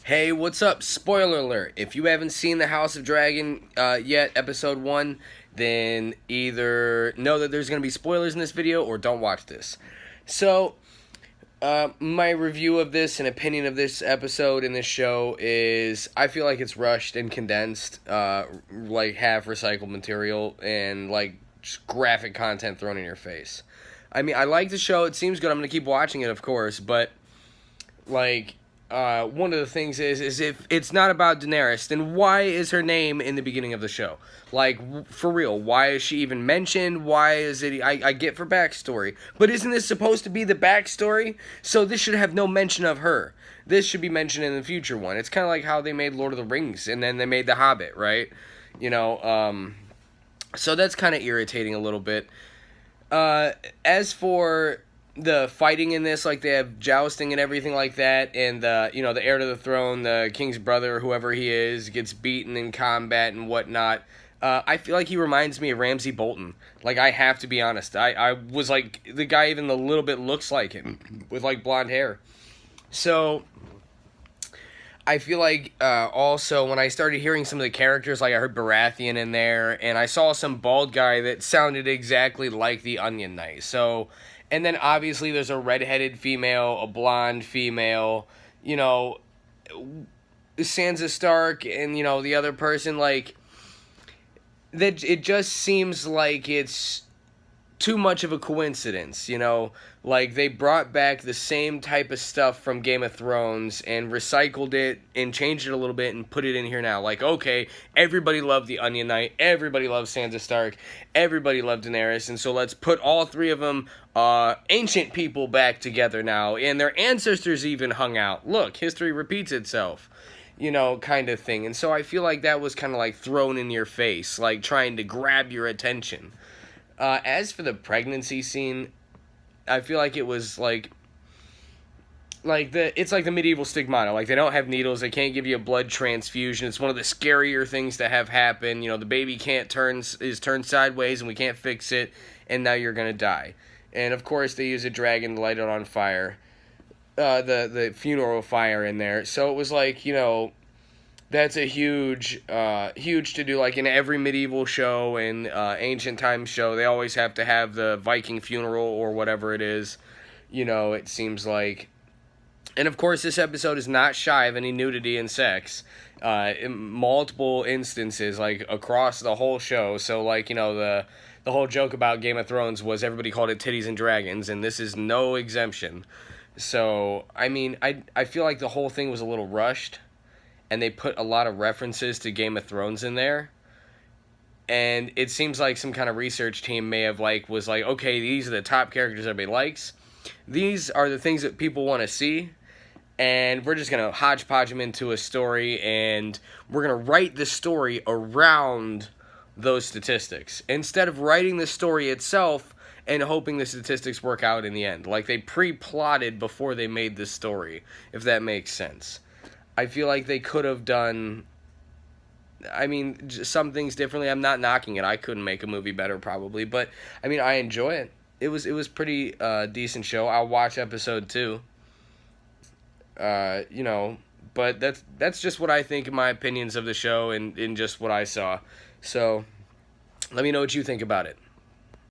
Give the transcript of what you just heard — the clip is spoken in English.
Hey, what's up? Spoiler alert. If you haven't seen The House of Dragon yet, episode 1, then either know that there's going to be spoilers in this video or don't watch this. So, my review of this and opinion of this episode in this show is I feel like it's rushed and condensed, like half recycled material and like just graphic content thrown in your face. I mean, I like the show. It seems good. I'm going to keep watching it, of course, but like one of the things is if it's not about Daenerys, then why is her name in the beginning of the show? Like, for real, why is she even mentioned? Why is it? I get for backstory, but isn't this supposed to be the backstory? So this should have no mention of her. This should be mentioned in the future one. It's kind of like how they made Lord of the Rings and then they made The Hobbit, right? You know, so that's kind of irritating a little bit. As for the fighting in this, like they have jousting and everything like that, and the heir to the throne, the king's brother, whoever he is, gets beaten in combat and whatnot. I feel like he reminds me of Ramsay Bolton. Like, I have to be honest. I was like, the guy even a little bit looks like him with like blonde hair. So I feel like also when I started hearing some of the characters, like I heard Baratheon in there, and I saw some bald guy that sounded exactly like the Onion Knight. So, and then obviously there's a redheaded female, a blonde female, Sansa Stark, and the other person, like that. It just seems like it's too much of a coincidence, like they brought back the same type of stuff from Game of Thrones and recycled it and changed it a little bit and put it in here now. Like, okay, everybody loved the Onion Knight, everybody loved Sansa Stark, everybody loved Daenerys, and so let's put all three of them ancient people back together now, and their ancestors even hung out. Look, history repeats itself. Kind of thing. And so I feel like that was kind of like thrown in your face, like trying to grab your attention. As for the pregnancy scene, I feel like it was it's like the medieval stigmata. Like, they don't have needles, they can't give you a blood transfusion. It's one of the scarier things to have happen. The baby is turned sideways and we can't fix it, and now you're gonna die. And of course they use a dragon to light it on fire. The funeral fire in there. So it was like, that's a huge to do. Like in every medieval show and ancient times show, they always have to have the Viking funeral or whatever it is. It seems like. And of course, this episode is not shy of any nudity and sex. In multiple instances, like across the whole show. So like, the whole joke about Game of Thrones was everybody called it Titties and Dragons, and this is no exemption. So, I mean, I feel like the whole thing was a little rushed, and they put a lot of references to Game of Thrones in there, and it seems like some kind of research team may have was like, okay, these are the top characters everybody likes, these are the things that people want to see, and we're just going to hodgepodge them into a story, and we're going to write the story around those statistics, instead of writing the story itself and hoping the statistics work out in the end. Like, they pre-plotted before they made this story, if that makes sense. I feel like they could have done, some things differently. I'm not knocking it. I couldn't make a movie better, probably. But, I enjoy it. It was pretty decent show. I'll watch episode 2. But that's just what I think, in my opinions of the show and in just what I saw. So, let me know what you think about it.